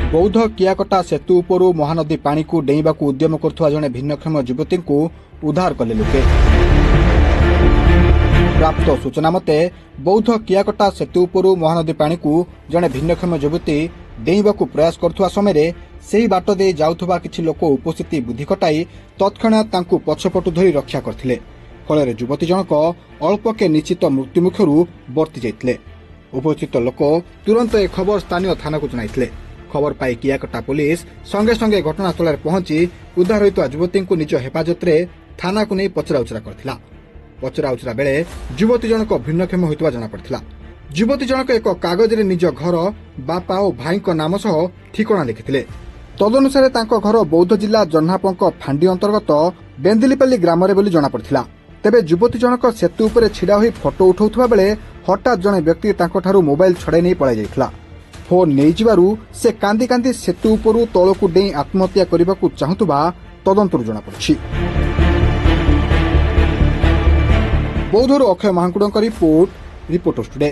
बौद्ध कियाकटा सेतु उपरू महानदी पानी को डेइबा को उद्यम करथुवा जने भिन्नक्षम युवती को उद्धार कले लोके। प्राप्त सूचना मते बौद्ध कियाकटा सेतु उपरू महानदी पानी को जने भिन्नक्षम युवती डेइबा को प्रयास करथुवा समय सेही बाट दे जाउथुवा किछि लोक उपस्थिति बुद्धि खटाई तत्क्षणात तांकु पछपटु धरी रक्षा करथिले। फल युवती जनक अल्पके निश्चित मृत्युमुखरू बर्ती जाइथिले। उपस्थित लोक तुरंत ए खबर स्थानीय थाना को जणाइथिले। खबर पाई कियाकटा पुलिस संगे संगे घटनास्थल पहुंची उद्धार होता युवती को निज हेफाजत रे थाना को नहीं पचराउचरा करथिला। पचराउचरा बेले युवती जनक भिन्नक्षम होइतबा जଣା पड़थिला। युवती जनक एक कागज रे निज घर बापा और भाई को नाम सह ठिकाना लिखिथिले। तदनुसार तांको घर बौद्ध जिला जन्हापंक फांडी अंतर्गत बेंदिलीपल्ली ग्राम रे बोली जଣା पड़थिला। तेबे युवती जनक सेतु उपरे छिड़ा होई फोटो उठाउथबा बेले हठात जणे व्यक्ति तांको ठारू मोबाइल छड़ाई नहीं पळाई जाइथिला। फोन नहीं जिबारु से कांदी कांदी सेतु उपरू तळकु डेई आत्महत्या करबाकू चाहुतबा तदंतरु जଣା पड़छि। बौद्धर अक्षय महाकुड़ଙ୍କ रिपोर्ट रिपोर्टर्स टुडे।